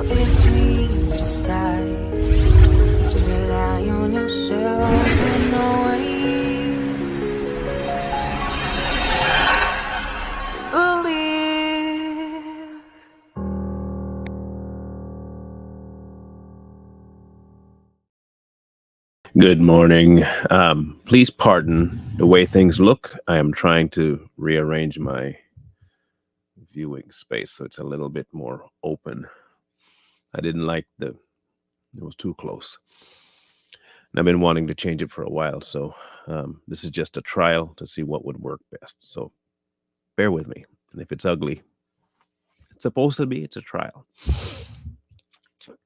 Between guys, to rely on yourself in no way. Believe. Good morning. Please pardon the way things look. I am trying to rearrange my viewing space so it's a little bit more open. I didn't like it was too close. And I've been wanting to change it for a while, so this is just a trial to see what would work best. So bear with me. And if it's ugly, it's supposed to be, it's a trial.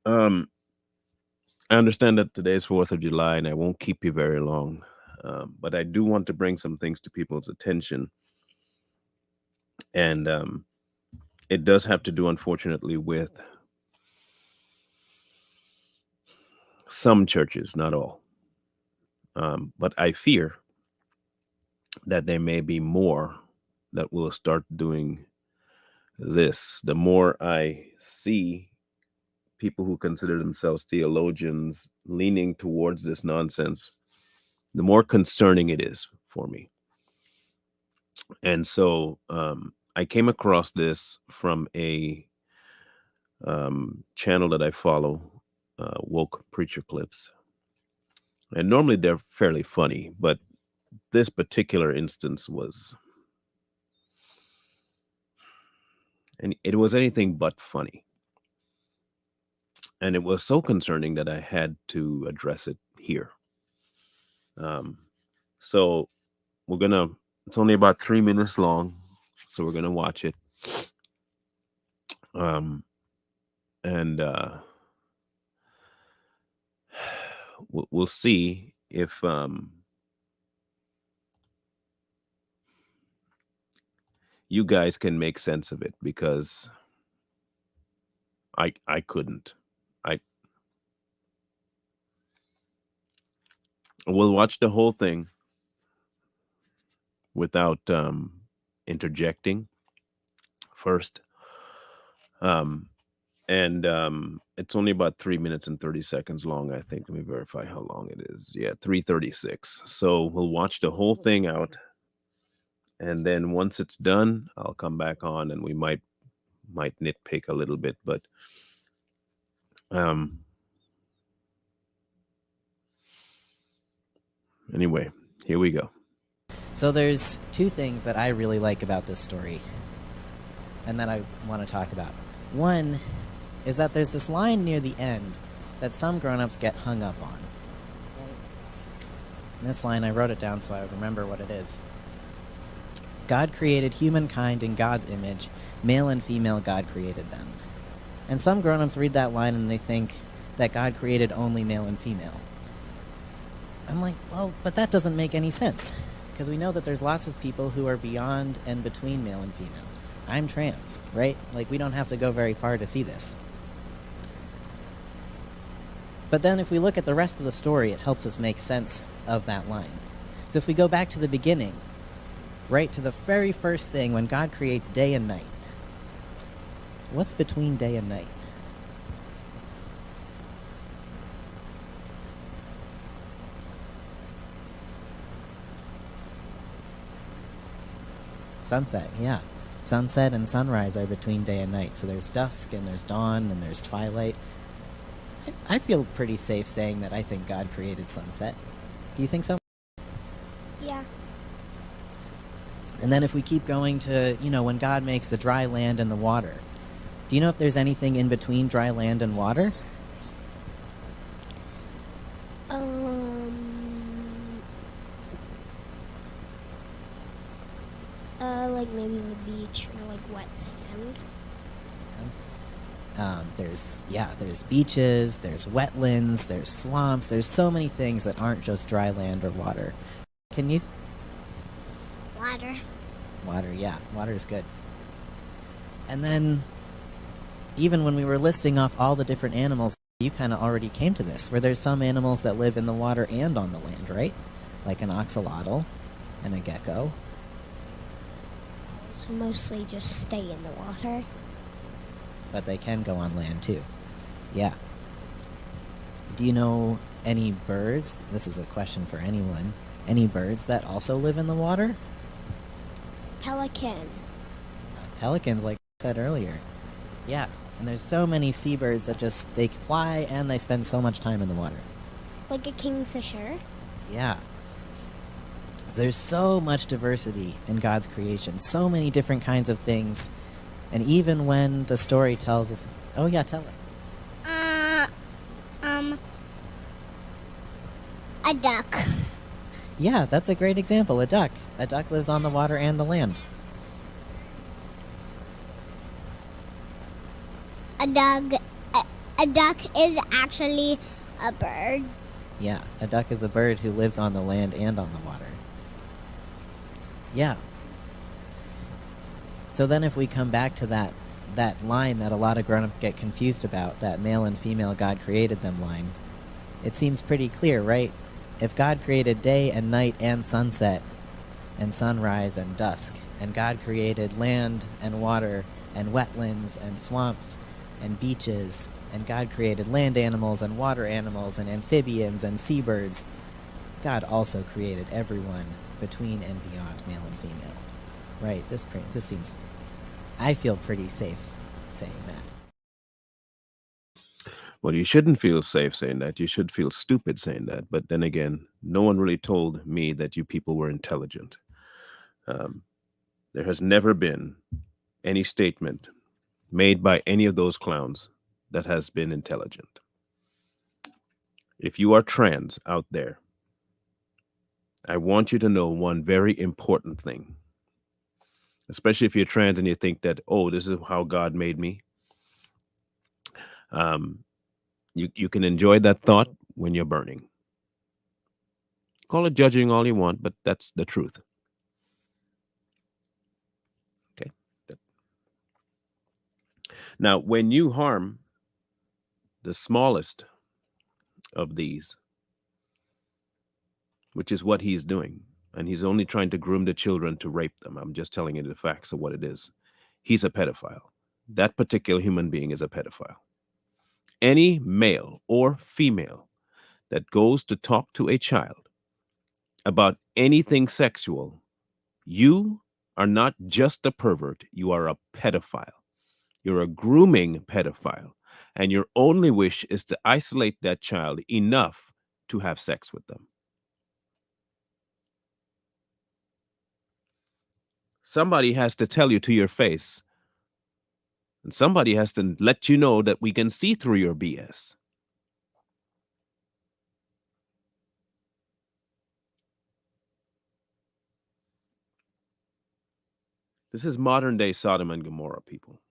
I understand that today's 4th of July and I won't keep you very long, but I do want to bring some things to people's attention. And it does have to do, unfortunately, with some churches, not all. But I fear that there may be more that will start doing this. The more I see people who consider themselves theologians leaning towards this nonsense, the more concerning it is for me. And so I came across this from a channel that I follow, Woke Preacher Clips. And normally they're fairly funny, but this particular instance was, and it was anything but funny. And it was so concerning that I had to address it here. So it's only about 3 minutes long, so we're gonna watch it. And we'll see if you guys can make sense of it, because I couldn't. We'll watch the whole thing without interjecting first. And it's only about 3 minutes and 30 seconds long, I think. Let me verify how long it is. Yeah, 3:36. So we'll watch the whole thing out. And then once it's done, I'll come back on and we might nitpick a little bit, but anyway, here we go. So there's two things that I really like about this story, and that I want to talk about. One is that there's this line near the end that some grown-ups get hung up on. And this line, I wrote it down so I would remember what it is. God created humankind in God's image. Male and female, God created them. And some grown-ups read that line and they think that God created only male and female. I'm like, well, but that doesn't make any sense, because we know that there's lots of people who are beyond and between male and female. I'm trans, right? Like, we don't have to go very far to see this. But then if we look at the rest of the story, it helps us make sense of that line. So if we go back to the beginning, right to the very first thing, when God creates day and night, what's between day and night? Sunset, yeah. Sunset and sunrise are between day and night. So there's dusk and there's dawn and there's twilight. I feel pretty safe saying that I think God created sunset. Do you think so? Yeah. And then if we keep going to, when God makes the dry land and the water, do you know if there's anything in between dry land and water? Like maybe the beach or like wet sand. There's beaches, there's wetlands, there's swamps, there's so many things that aren't just dry land or water. Can you? Water. Water, yeah. Water is good. And then, even when we were listing off all the different animals, you kind of already came to this, where there's some animals that live in the water and on the land, right? Like an axolotl and a gecko. So mostly just stay in the water. But they can go on land too. Yeah. Do you know any birds? This is a question for anyone. Any birds that also live in the water? Pelican. Pelicans, like I said earlier. Yeah. And there's so many seabirds that just, they fly and they spend so much time in the water. Like a kingfisher. Yeah. There's so much diversity in God's creation, so many different kinds of things. And even when the story tells us, oh yeah, tell us. A duck. Yeah, that's a great example, a duck. A duck lives on the water and the land. A duck is actually a bird. Yeah, a duck is a bird who lives on the land and on the water. Yeah. So then if we come back to that line that a lot of grown-ups get confused about, that male and female God created them line, it seems pretty clear, right? If God created day and night and sunset and sunrise and dusk, and God created land and water and wetlands and swamps and beaches, and God created land animals and water animals and amphibians and seabirds, God also created everyone between and beyond male and female. Right, this seems, I feel pretty safe saying that. Well, you shouldn't feel safe saying that. You should feel stupid saying that. But then again, no one really told me that you people were intelligent. There has never been any statement made by any of those clowns that has been intelligent. If you are trans out there, I want you to know one very important thing, especially if you're trans and you think that, oh, this is how God made me. You can enjoy that thought when you're burning. Call it judging all you want, but that's the truth. Okay. Now, when you harm the smallest of these, which is what he's doing, and he's only trying to groom the children to rape them. I'm just telling you the facts of what it is. He's a pedophile. That particular human being is a pedophile. Any male or female that goes to talk to a child about anything sexual, you are not just a pervert, you are a pedophile. You're a grooming pedophile. And your only wish is to isolate that child enough to have sex with them. Somebody has to tell you to your face, and somebody has to let you know that we can see through your BS. This is modern day Sodom and Gomorrah, people.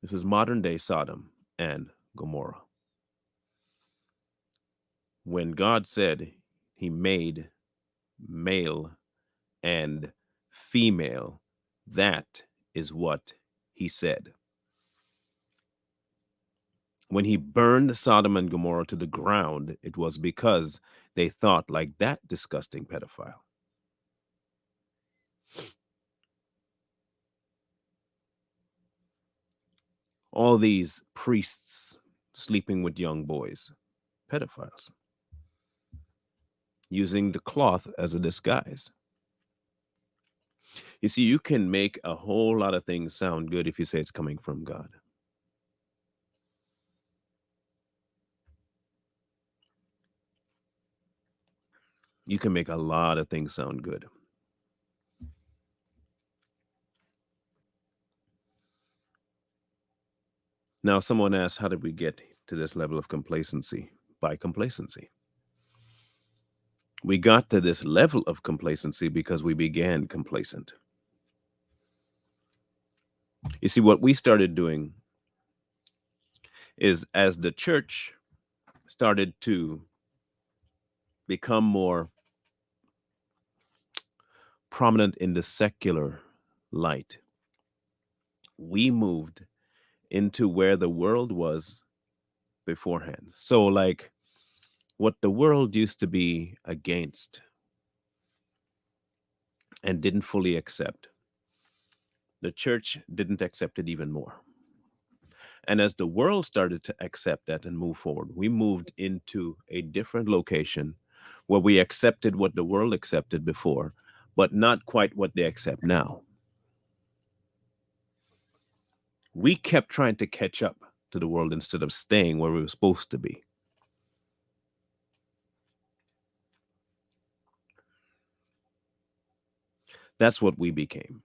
This is modern day Sodom and Gomorrah. When God said he made male and female, that is what he said. When he burned Sodom and Gomorrah to the ground, it was because they thought like that disgusting pedophile. All these priests sleeping with young boys, pedophiles, using the cloth as a disguise. You see, you can make a whole lot of things sound good if you say it's coming from God. You can make a lot of things sound good. Now, someone asked, how did we get to this level of complacency? By complacency. We got to this level of complacency because we began complacent. You see, what we started doing is as the church started to become more prominent in the secular light, we moved into where the world was beforehand. So, like, what the world used to be against and didn't fully accept, the church didn't accept it even more. And as the world started to accept that and move forward, we moved into a different location where we accepted what the world accepted before, but not quite what they accept now. We kept trying to catch up to the world instead of staying where we were supposed to be. That's what we became.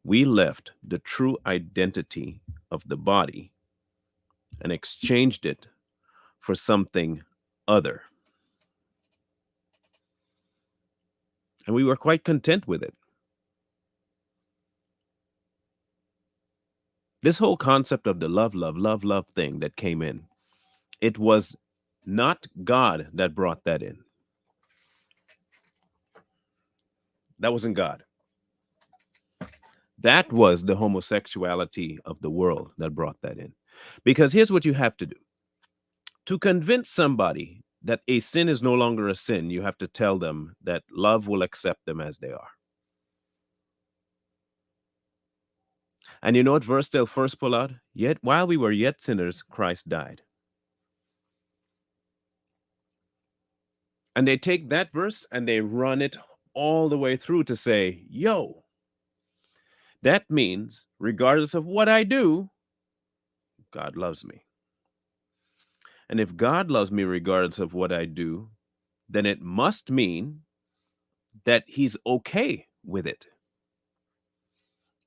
We left the true identity of the body and exchanged it for something other. And we were quite content with it. This whole concept of the love, love, love, love thing that came in, it was not God that brought that in. That wasn't God. That was the homosexuality of the world that brought that in. Because here's what you have to do. To convince somebody that a sin is no longer a sin, you have to tell them that love will accept them as they are. And you know what verse they'll first pull out? Yet while we were yet sinners, Christ died. And they take that verse and they run it all the way through to say, yo, that means regardless of what I do, God loves me. And if God loves me regardless of what I do, then it must mean that he's okay with it.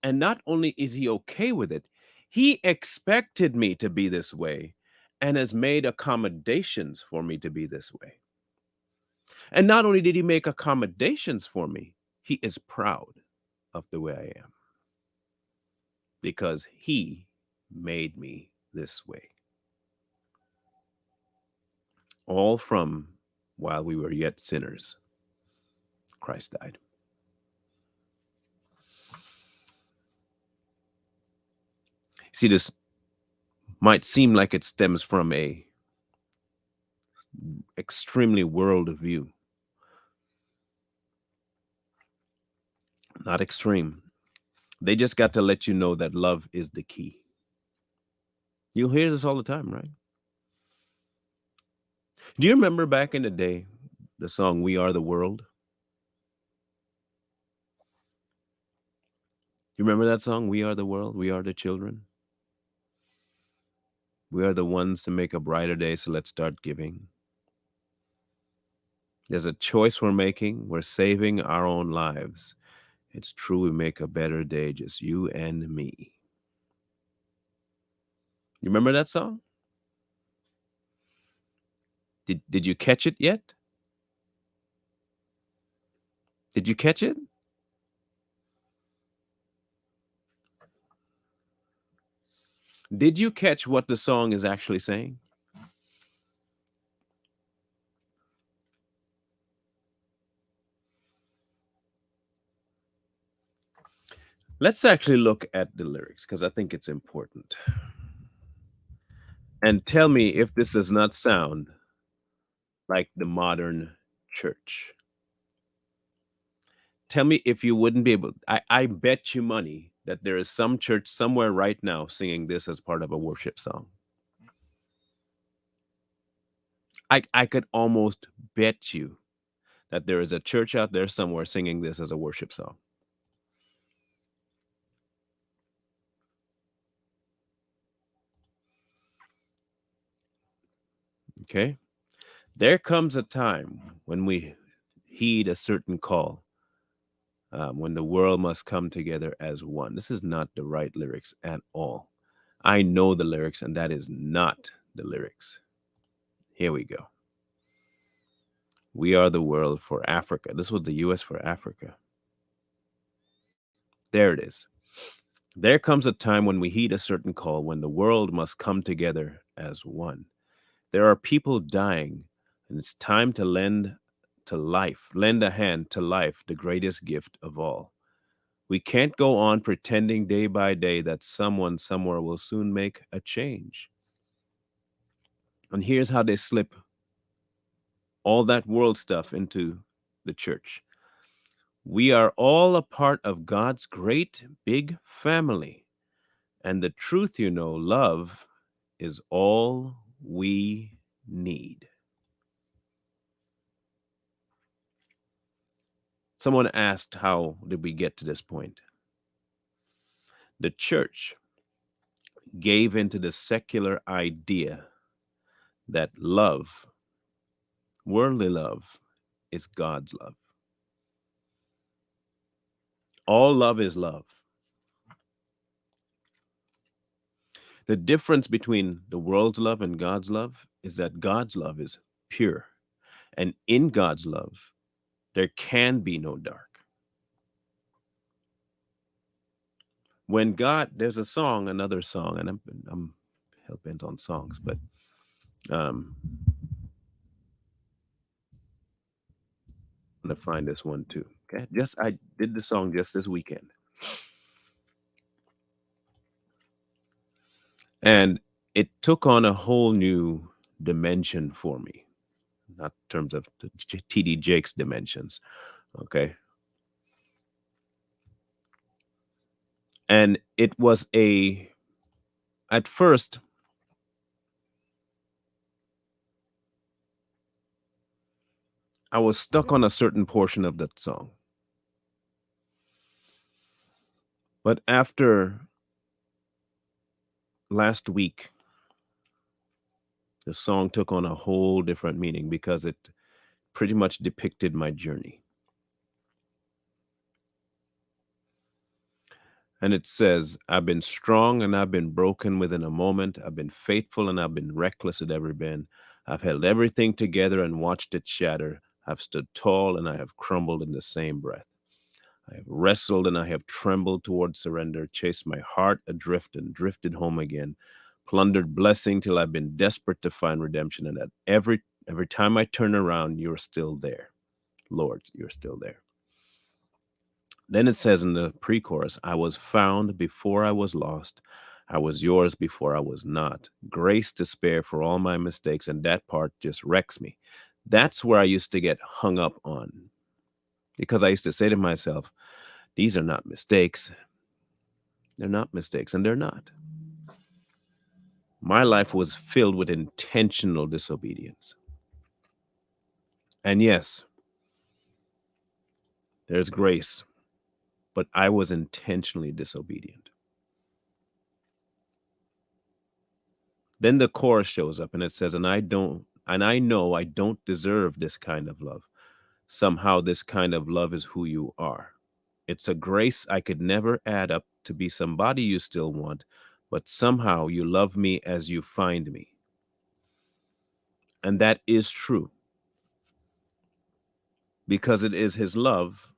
And not only is he okay with it, he expected me to be this way and has made accommodations for me to be this way. And not only did he make accommodations for me, he is proud of the way I am because he made me this way. All from while we were yet sinners, Christ died. See, this might seem like it stems from a extremely world view. Not extreme. They just got to let you know that love is the key. You'll hear this all the time, right? Do you remember back in the day, the song We Are the World? You remember that song, We Are the World, We Are the Children? We are the ones to make a brighter day, so let's start giving. There's a choice we're making. We're saving our own lives. It's true, we make a better day, just you and me. You remember that song? Did you catch it yet? Did you catch it? Did you catch what the song is actually saying? Let's actually look at the lyrics because I think it's important. And tell me if this does not sound like the modern church. Tell me if you wouldn't be able. I bet you money that there is some church somewhere right now singing this as part of a worship song. I could almost bet you that there is a church out there somewhere singing this as a worship song. Okay? There comes a time when we heed a certain call, when the world must come together as one. This is not the right lyrics at all. I know the lyrics, and that is not the lyrics. Here we go. We are the world for Africa. This was the U.S. for Africa. There it is. There comes a time when we heed a certain call, when the world must come together as one. There are people dying, and it's time to lend a hand to life, the greatest gift of all. We can't go on pretending day by day that someone somewhere will soon make a change. And here's how they slip all that world stuff into the church. We are all a part of God's great big family. And the truth, love is all we need. Someone asked, how did we get to this point? The church gave into the secular idea that love, worldly love, is God's love. All love is love. The difference between the world's love and God's love is that God's love is pure. And in God's love, there can be no dark. When God, there's a song, another song, and I'm hell bent on songs, but I'm gonna find this one too. Okay, I did the song just this weekend, and it took on a whole new dimension for me, not in terms of the TD Jakes dimensions. Okay, and it was at first I was stuck on a certain portion of that song. But after last week, the song took on a whole different meaning because it pretty much depicted my journey. And it says, I've been strong and I've been broken within a moment. I've been faithful and I've been reckless at every bend. I've held everything together and watched it shatter. I've stood tall and I have crumbled in the same breath. I have wrestled and I have trembled toward surrender, chased my heart adrift and drifted home again, plundered blessing till I've been desperate to find redemption. And at every time I turn around, you're still there. Lord, you're still there. Then it says in the pre-chorus, I was found before I was lost. I was yours before I was not. Grace to spare for all my mistakes. And that part just wrecks me. That's where I used to get hung up on. Because I used to say to myself, these are not mistakes. They're not mistakes, and they're not. My life was filled with intentional disobedience. And yes, there's grace, but I was intentionally disobedient. Then the chorus shows up and it says, and I know I don't deserve this kind of love. Somehow this kind of love is who you are. It's a grace I could never add up to be somebody you still want, but somehow you love me as you find me. And that is true. Because it is his love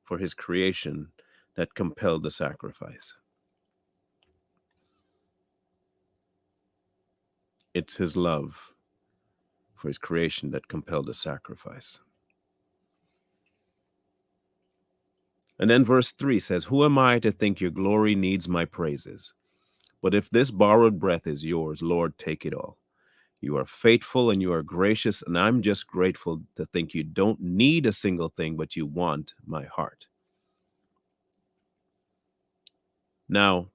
for his creation that compelled the sacrifice. It's his love for his creation that compelled the sacrifice. And then verse 3 says, who am I to think your glory needs my praises? But if this borrowed breath is yours, Lord, take it all. You are faithful and you are gracious, and I'm just grateful to think you don't need a single thing, but you want my heart. Now,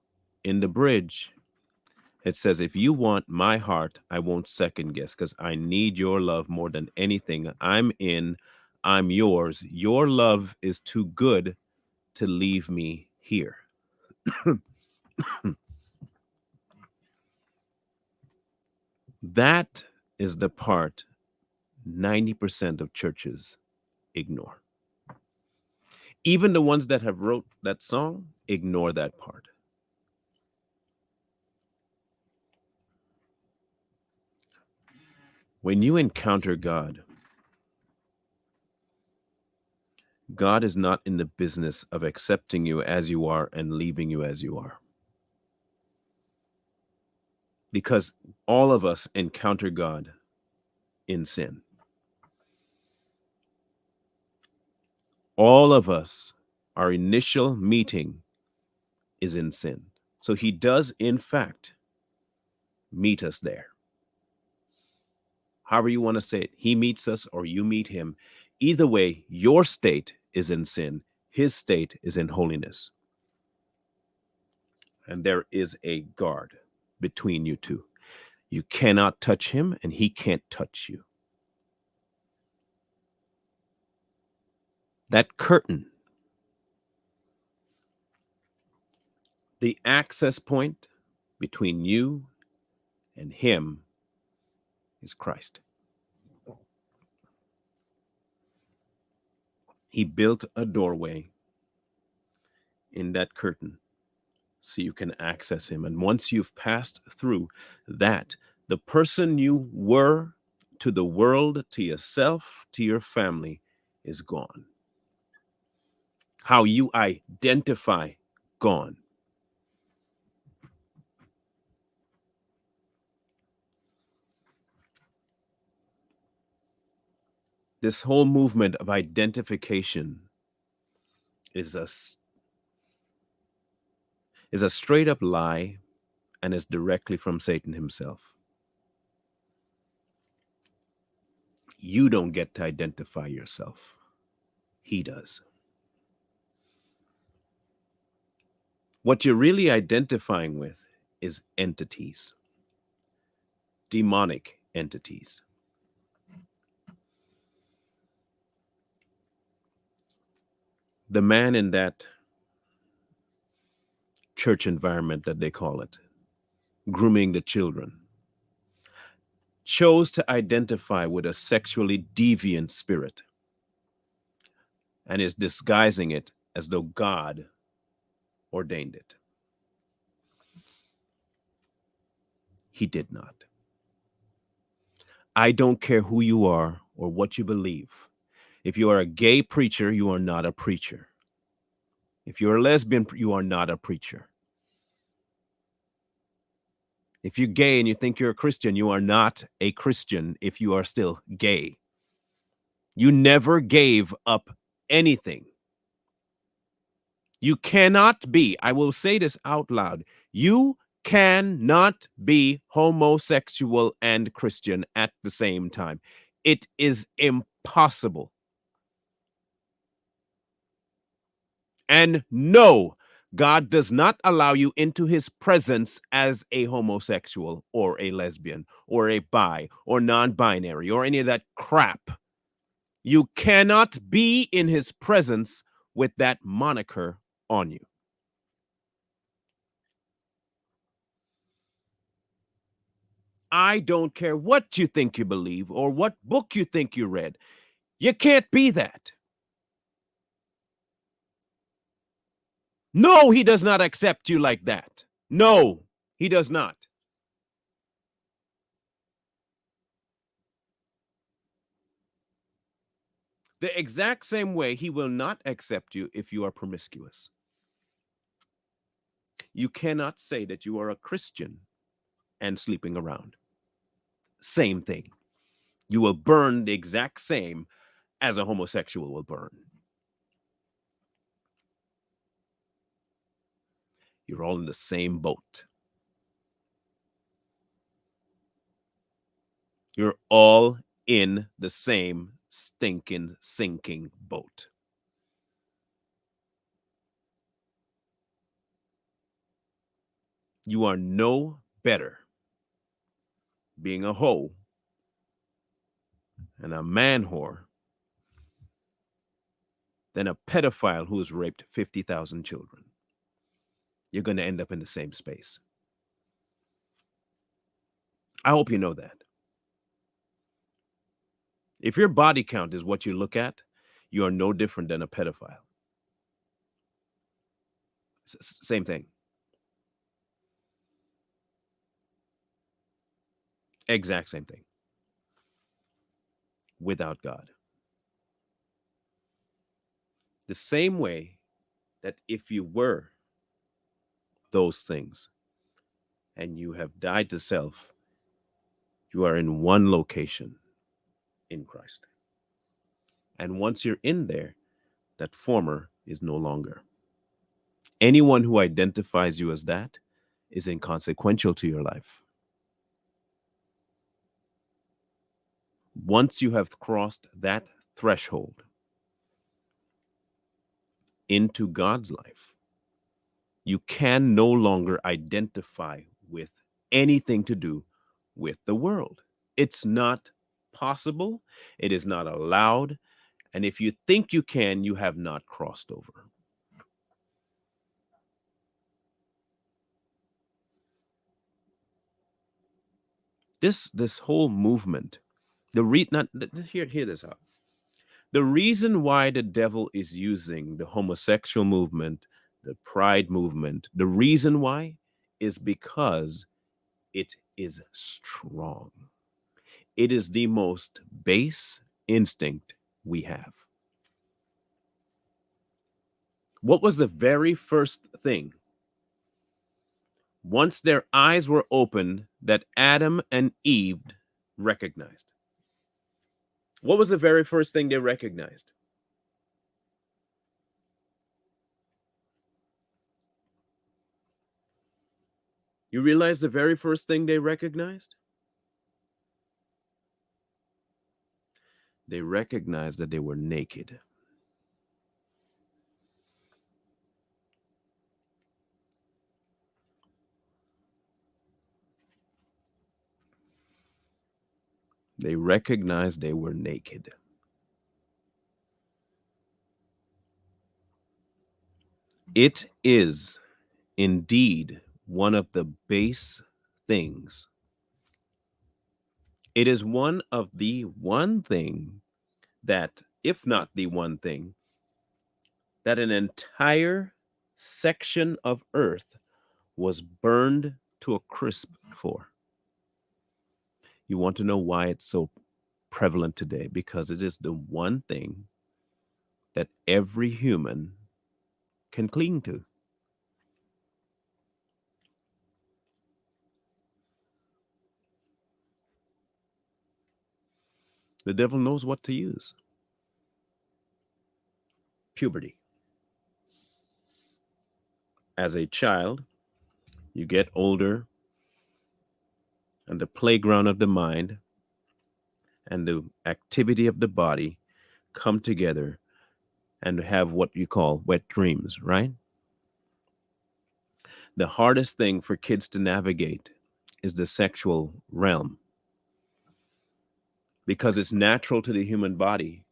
in the bridge, it says, if you want my heart, I won't second guess, because I need your love more than anything. I'm yours. Your love is too good to leave me here. That is the part 90% of churches ignore. Even the ones that have wrote that song ignore that part. When you encounter God, God is not in the business of accepting you as you are and leaving you as you are. Because all of us encounter God in sin. All of us, our initial meeting is in sin. So he does, in fact, meet us there. However you want to say it, he meets us or you meet him. Either way, your state is in sin. His state is in holiness. And there is a guard between you two. You cannot touch him, and he can't touch you. That curtain, the access point between you and him, is Christ. He built a doorway in that curtain so you can access him. And once you've passed through that, the person you were to the world, to yourself, to your family is gone. How you identify, gone. This whole movement of identification is a straight up lie, and is directly from Satan himself. You don't get to identify yourself. He does. What you're really identifying with is entities, demonic entities. The man in that church environment, that they call it, grooming the children, chose to identify with a sexually deviant spirit and is disguising it as though God ordained it. He did not. I don't care who you are or what you believe. If you are a gay preacher, you are not a preacher. If you're a lesbian, you are not a preacher. If you're gay and you think you're a Christian, you are not a Christian if you are still gay. You never gave up anything. You cannot be, I will say this out loud, you cannot be homosexual and Christian at the same time. It is impossible. And no, God does not allow you into his presence as a homosexual or a lesbian or a bi or non-binary or any of that crap. You cannot be in his presence with that moniker on you. I don't care what you think you believe or what book you think you read. You can't be that. No, he does not accept you like that. No, he does not. The exact same way he will not accept you if you are promiscuous. You cannot say that you are a Christian and sleeping around. Same thing. You will burn the exact same as a homosexual will burn. You're all in the same boat. You're all in the same stinking, sinking boat. You are no better being a hoe and a man whore than a pedophile who has raped 50,000 children. You're going to end up in the same space. I hope you know that. If your body count is what you look at, you are no different than a pedophile. Same thing. Exact same thing. Without God. The same way that if you were those things and you have died to self, you are in one location in Christ. And once you're in there, that former is no longer. Anyone who identifies you as that is inconsequential to your life. Once you have crossed that threshold into God's life, you can no longer identify with anything to do with the world. It's not possible. It is not allowed. And if you think you can, you have not crossed over. This whole movement, hear this out. The reason why the devil is using the homosexual movement, the pride movement, the reason why is because it is strong. It is the most base instinct we have. What was the very first thing once their eyes were opened that Adam and Eve recognized? What was the very first thing they recognized? You realize the very first thing they recognized? They recognized that they were naked. They recognized they were naked. It is indeed one of the base things. It is one of the one thing that, if not the one thing, that an entire section of earth was burned to a crisp for. You want to know why it's so prevalent today? Because it is the one thing that every human can cling to. The devil knows what to use. Puberty. As a child, you get older, and the playground of the mind and the activity of the body come together and have what you call wet dreams, right? The hardest thing for kids to navigate is the sexual realm because it's natural to the human body.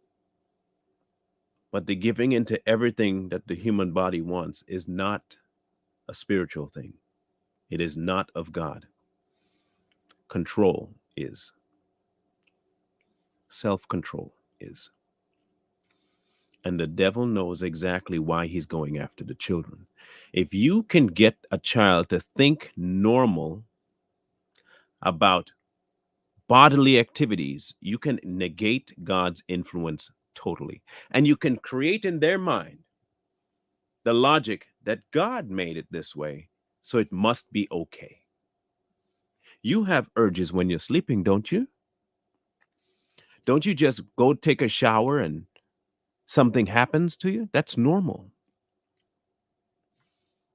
But the giving into everything that the human body wants is not a spiritual thing. It is not of God. Control is. Self-control is. And the devil knows exactly why he's going after the children. If you can get a child to think normal about bodily activities, you can negate God's influence totally. And you can create in their mind the logic that God made it this way, so it must be okay. You have urges when you're sleeping, don't you? Don't you just go take a shower and something happens to you? That's normal.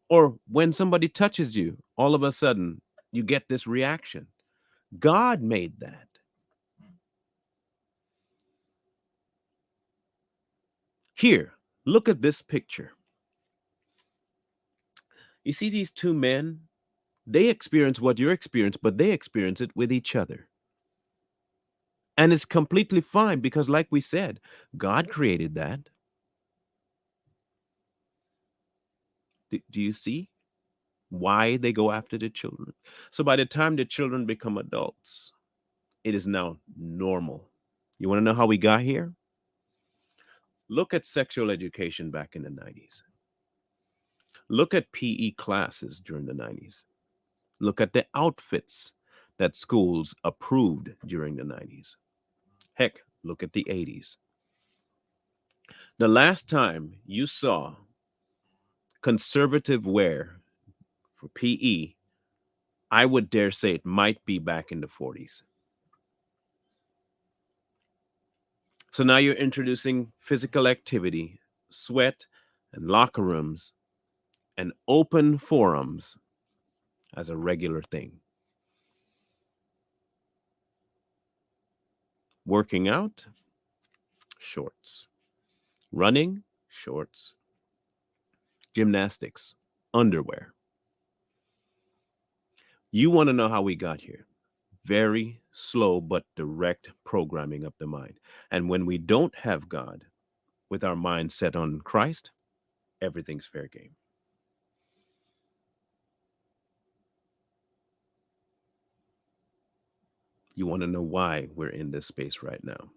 Or when somebody touches you, all of a sudden you get this reaction. God made that. Here, look at this picture. You see these two men? They experience what you're experiencing, but they experience it with each other. And it's completely fine because, like we said, God created that. Do you see why they go after the children? So by the time the children become adults, it is now normal. You want to know how we got here? Look at sexual education back in the 90s. Look at PE classes during the 90s. Look at the outfits that schools approved during the 90s. Heck, look at the 80s. The last time you saw conservative wear for PE, I would dare say it might be back in the 40s. So now you're introducing physical activity, sweat, and locker rooms, and open forums as a regular thing. Working out, shorts. Running, shorts. Gymnastics, underwear. You want to know how we got here? Very slow but direct programming of the mind. And when we don't have God with our mind set on Christ, everything's fair game. You want to know why we're in this space right now?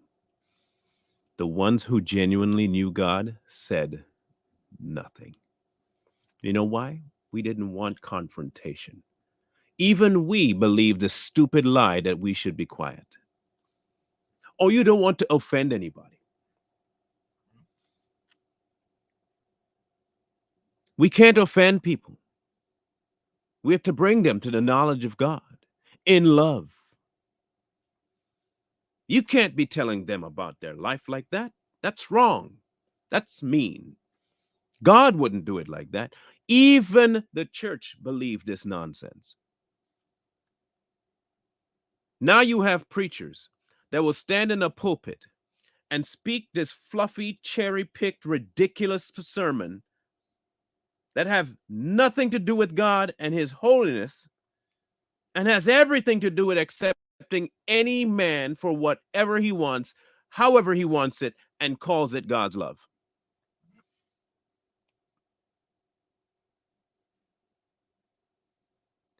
The ones who genuinely knew God said nothing. You know why? We didn't want confrontation. Even we believed the stupid lie that we should be quiet. Oh, you don't want to offend anybody. We can't offend people. We have to bring them to the knowledge of God in love. You can't be telling them about their life like that. That's wrong. That's mean. God wouldn't do it like that. Even the church believed this nonsense. Now you have preachers that will stand in a pulpit and speak this fluffy, cherry-picked, ridiculous sermon that have nothing to do with God and his holiness and has everything to do with accepting any man for whatever he wants, however he wants it, and calls it God's love.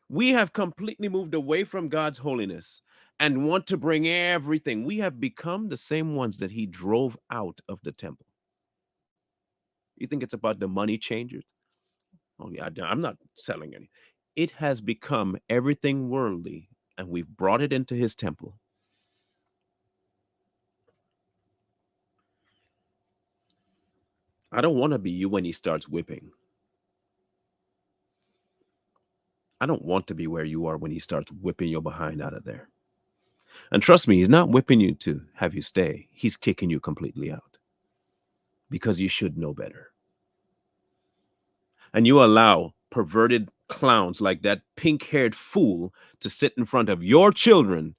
We have completely moved away from God's holiness and want to bring everything. We have become the same ones that he drove out of the temple. You think it's about the money changers? Oh, yeah, I'm not selling any. It has become everything worldly, and we've brought it into his temple. I don't want to be you when he starts whipping. I don't want to be where you are when he starts whipping your behind out of there. And trust me, he's not whipping you to have you stay. He's kicking you completely out because you should know better. And you allow perverted clowns like that pink-haired fool to sit in front of your children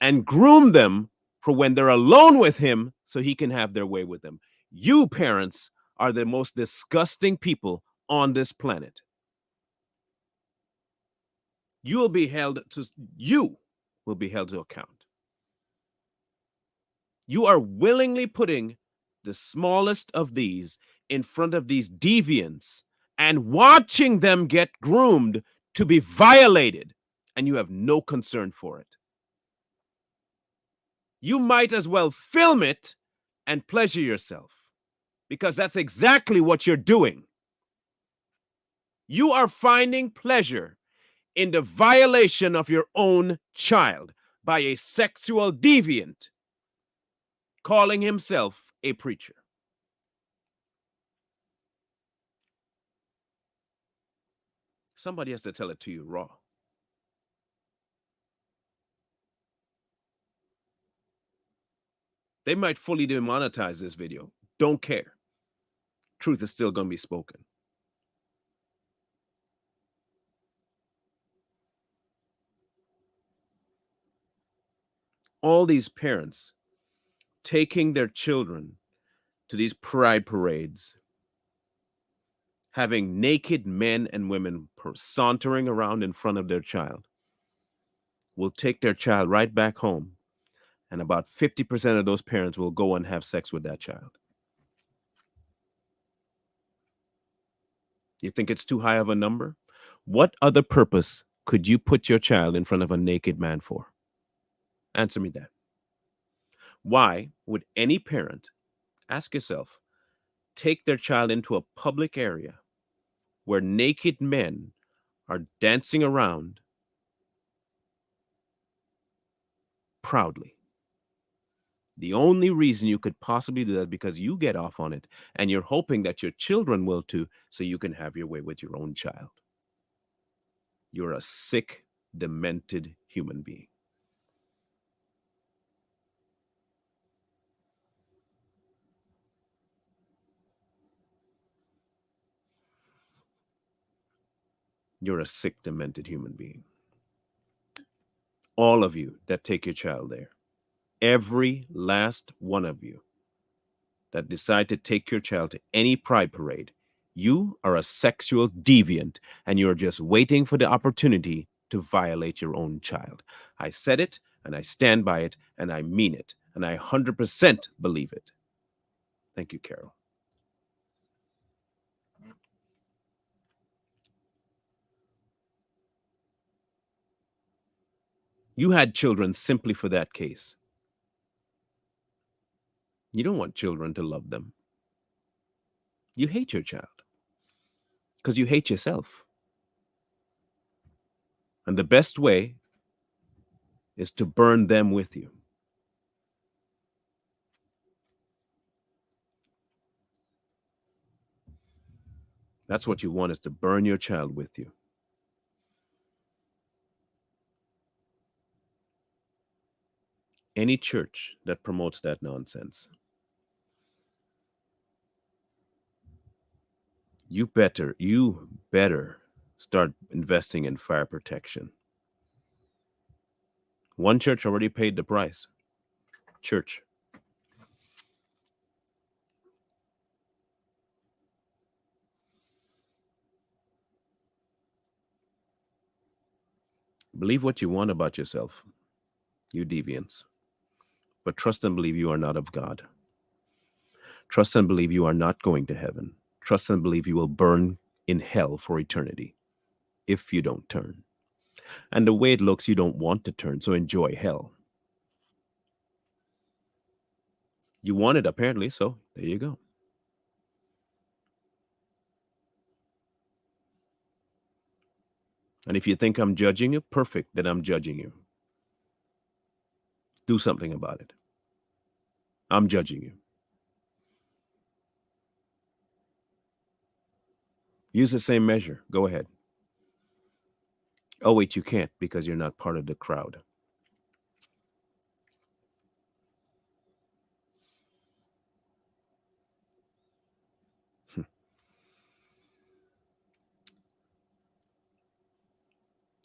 and groom them for when they're alone with him so he can have their way with them. You parents are the most disgusting people on this planet. You will be held to account. You are willingly putting the smallest of these in front of these deviants and watching them get groomed to be violated, and you have no concern for it. You might as well film it and pleasure yourself, because that's exactly what you're doing. You are finding pleasure in the violation of your own child by a sexual deviant calling himself a preacher. Somebody has to tell it to you raw. They might fully demonetize this video. Don't care. Truth is still going to be spoken. All these parents taking their children to these pride parades, having naked men and women sauntering around in front of their child, will take their child right back home, and about 50% of those parents will go and have sex with that child. You think it's too high of a number? What other purpose could you put your child in front of a naked man for? Answer me that. Why would any parent, ask yourself, take their child into a public area where naked men are dancing around proudly? The only reason you could possibly do that is because you get off on it, and you're hoping that your children will too, so you can have your way with your own child. You're a sick, demented human being. You're a sick, demented human being. All of you that take your child there, every last one of you that decide to take your child to any pride parade, you are a sexual deviant, and you're just waiting for the opportunity to violate your own child. I said it, and I stand by it, and I mean it, and I 100% believe it. Thank you, Carol. You had children simply for that case. You don't want children to love them. You hate your child because you hate yourself. And the best way is to burn them with you. That's what you want, is to burn your child with you. Any church that promotes that nonsense, you better start investing in fire protection. One church already paid the price. Church. Believe what you want about yourself, you deviants. But trust and believe you are not of God. Trust and believe you are not going to heaven. Trust and believe you will burn in hell for eternity if you don't turn. And the way it looks, you don't want to turn, so enjoy hell. You want it, apparently, so there you go. And if you think I'm judging you, perfect, then I'm judging you. Do something about it. I'm judging you. Use the same measure. Go ahead. Oh, wait, you can't because you're not part of the crowd.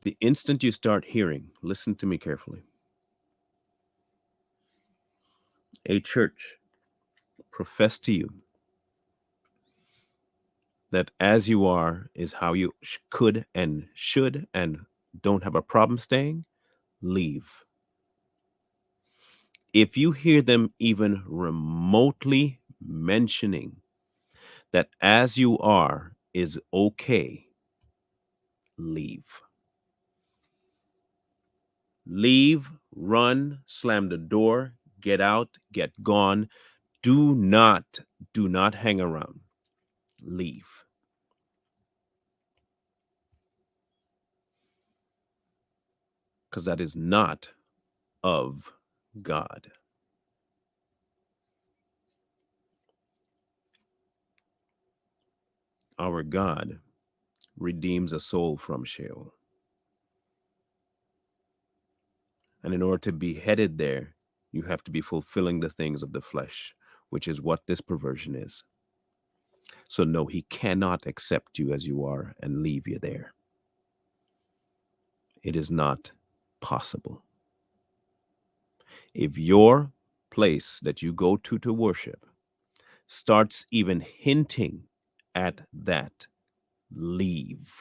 The instant you start hearing, listen to me carefully, a church profess to you that as you are is how you could and should and don't have a problem staying, leave. If you hear them even remotely mentioning that as you are is okay, leave. Leave, run, slam the door, get out, get gone. Do not hang around. Leave. Because that is not of God. Our God redeems a soul from Sheol. And in order to be headed there, you have to be fulfilling the things of the flesh, which is what this perversion is. So no, he cannot accept you as you are and leave you there. It is not possible. If your place that you go to worship starts even hinting at that, leave.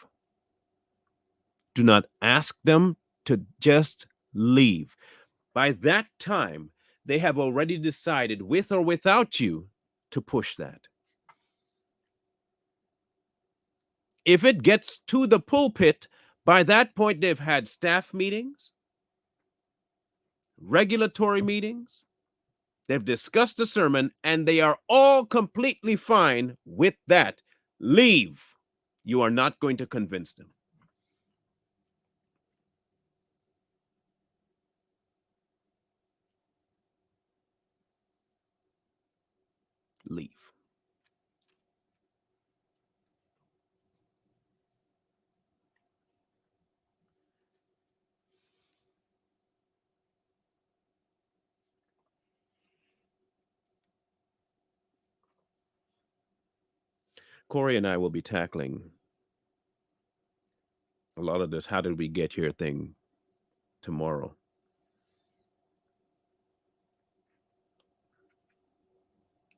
Do not ask them to just leave. By that time, they have already decided, with or without you, to push that. If it gets to the pulpit, by that point, they've had staff meetings, regulatory meetings, they've discussed the sermon, and they are all completely fine with that. Leave. You are not going to convince them. Leave. Corey and I will be tackling a lot of this how did we get here thing tomorrow.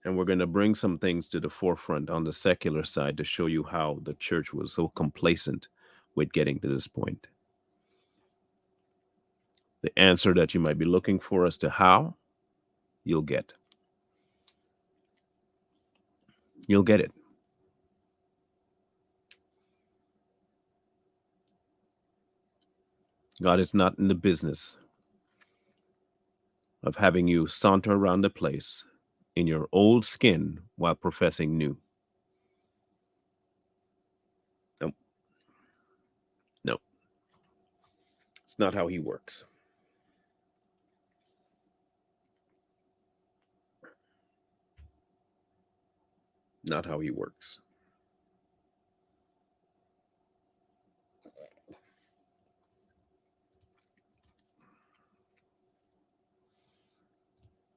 And we're going to bring some things to the forefront on the secular side to show you how the church was so complacent with getting to this point. the answer that you might be looking for as to how, you'll get. You'll get it. God is not in the business of having you saunter around the place in your old skin while professing new. No, no. It's not how he works. Not how he works.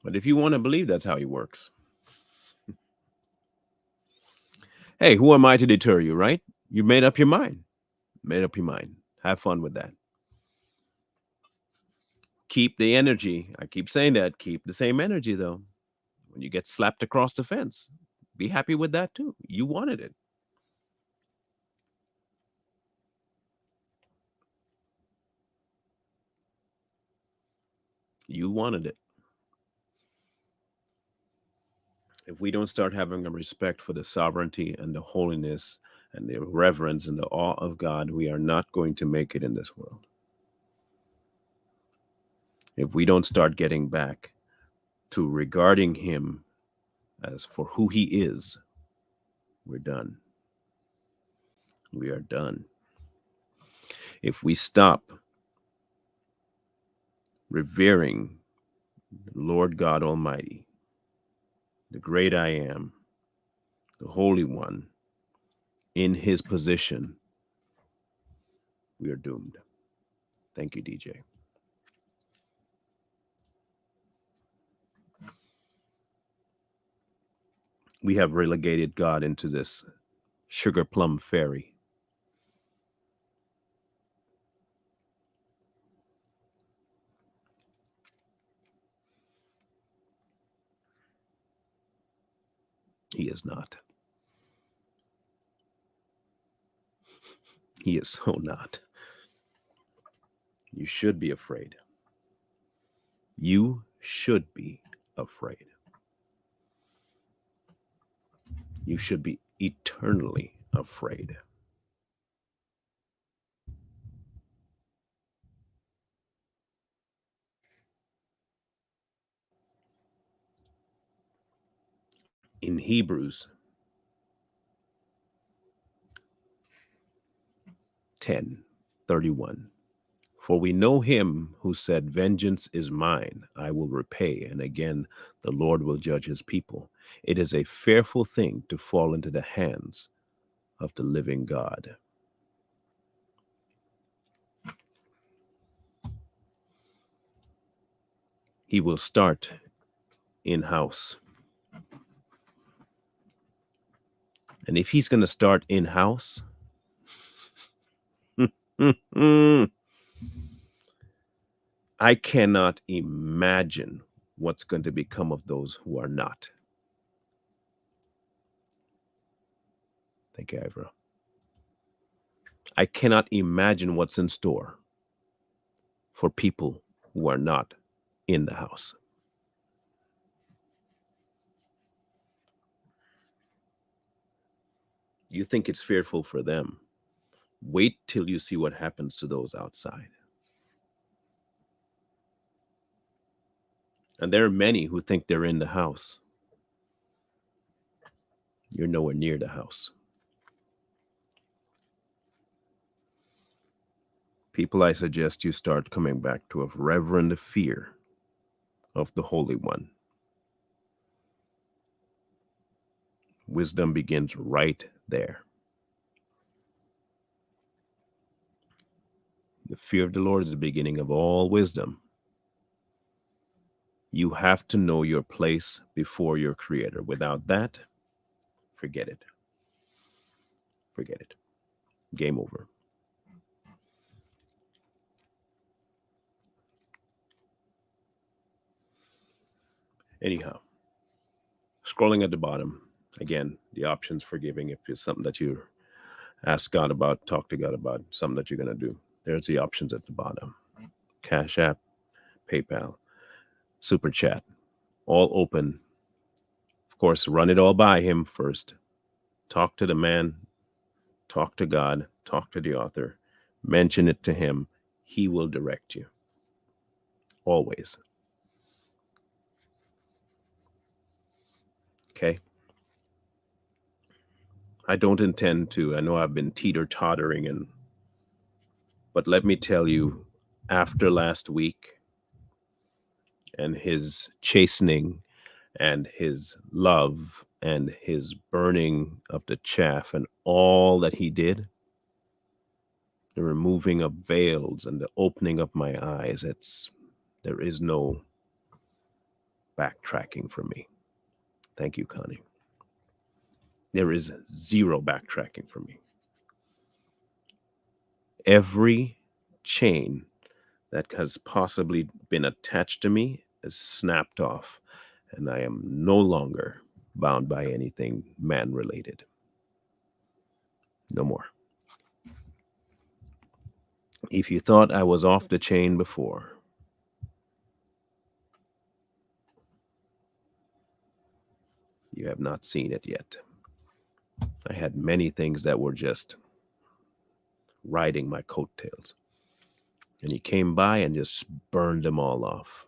But if you want to believe that's how he works, hey, who am I to deter you, right? You made up your mind. Made up your mind. Have fun with that. Keep the energy. I keep saying that. Keep the same energy, though. When you get slapped across the fence, be happy with that, too. You wanted it. You wanted it. If we don't start having a respect for the sovereignty and the holiness and the reverence and the awe of God, we are not going to make it in this world. If we don't start getting back to regarding him as for who he is, we're done. We are done. If we stop revering the Lord God Almighty, the great I am, the Holy One, in his position, we are doomed. Thank you, DJ. We have relegated God into this sugar plum fairy. He is not. He is so not. You should be afraid. You should be afraid. You should be eternally afraid. In Hebrews 10:31, for we know him who said, vengeance is mine, I will repay, and again the Lord will judge his people. It is a fearful thing to fall into the hands of the living God. He will start in-house. And if he's going to start in-house, I cannot imagine what's going to become of those who are not. Thank you, Ivra. I cannot imagine what's in store for people who are not in the house. You think it's fearful for them. Wait till you see what happens to those outside. And there are many who think they're in the house. You're nowhere near the house. People, I suggest you start coming back to a reverent fear of the Holy One. Wisdom begins right there. The fear of the Lord is the beginning of all wisdom. You have to know your place before your Creator. Without that, forget it. Forget it. Game over. Anyhow, scrolling at the bottom, again, the options for giving. If it's something that you ask God about, talk to God about, something that you're going to do, there's the options at the bottom. Cash App, PayPal, Super Chat, all open. Of course, run it all by him first. Talk to the man, talk to God, talk to the author, mention it to him. He will direct you. Always. Okay? I don't intend to. I know I've been teeter-tottering, but let me tell you, after last week and his chastening and his love and his burning of the chaff and all that he did, the removing of veils and the opening of my eyes, there is no backtracking for me. Thank you, Connie. There is zero backtracking for me. Every chain that has possibly been attached to me is snapped off, and I am no longer bound by anything man-related. No more. If you thought I was off the chain before, you have not seen it yet. I had many things that were just riding my coattails. And he came by and just burned them all off.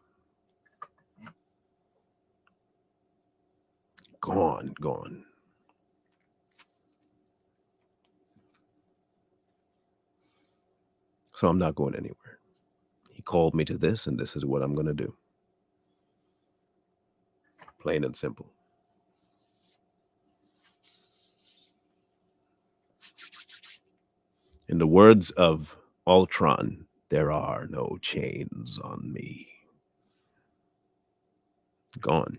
Gone, gone. So I'm not going anywhere. He called me to this, and this is what I'm going to do. Plain and simple. In the words of Ultron, there are no chains on me. Gone.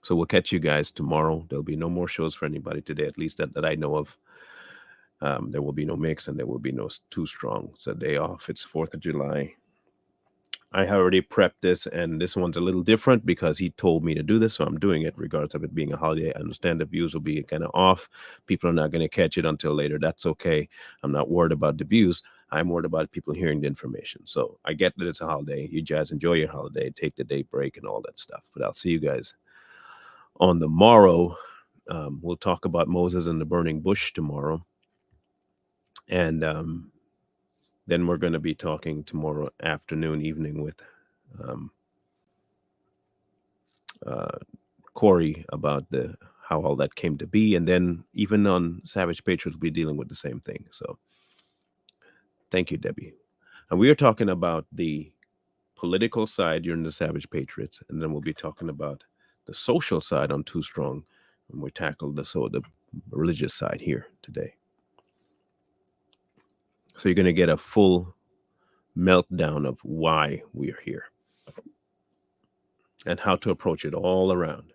So we'll catch you guys tomorrow. There'll be no more shows for anybody today, at least that I know of. There will be no mix and there will be no Too Strong. It's a day off. It's 4th of July. I already prepped this, and this one's a little different because he told me to do this, so I'm doing it regardless of it being a holiday. I understand the views will be kind of off. People are not going to catch it until later. That's okay. I'm not worried about the views. I'm worried about people hearing the information. So I get that it's a holiday. You guys enjoy your holiday. Take the day break and all that stuff. But I'll see you guys on the morrow. We'll talk about Moses and the burning bush tomorrow. And then we're going to be talking tomorrow afternoon, evening with Corey about how all that came to be. And then even on Savage Patriots, we'll be dealing with the same thing. So thank you, Debbie. And we are talking about the political side during the Savage Patriots. And then we'll be talking about the social side on Too Strong. And we tackle the religious side here today. So you're going to get a full meltdown of why we are here and how to approach it all around.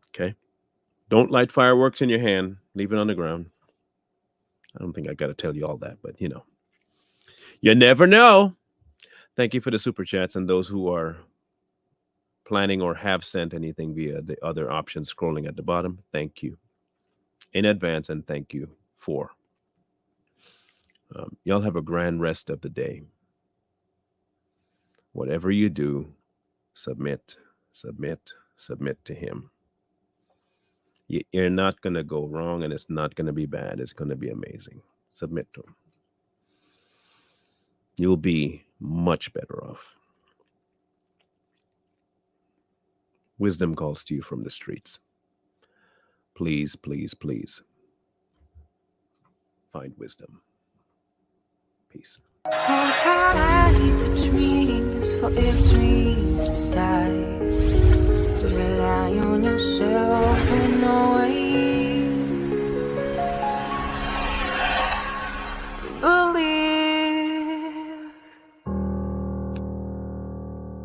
Okay? Don't light fireworks in your hand. Leave it on the ground. I don't think I got to tell you all that, but you never know. Thank you for the super chats and those who are planning or have sent anything via the other options scrolling at the bottom. Thank you in advance, and thank you for. Y'all have a grand rest of the day. Whatever you do, submit to him. You're not going to go wrong, and it's not going to be bad. It's going to be amazing. Submit to him. You'll be much better off. Wisdom calls to you from the streets. Please, please, please find wisdom. Peace. Hold tight the dreams, for if dreams die, rely on yourself and know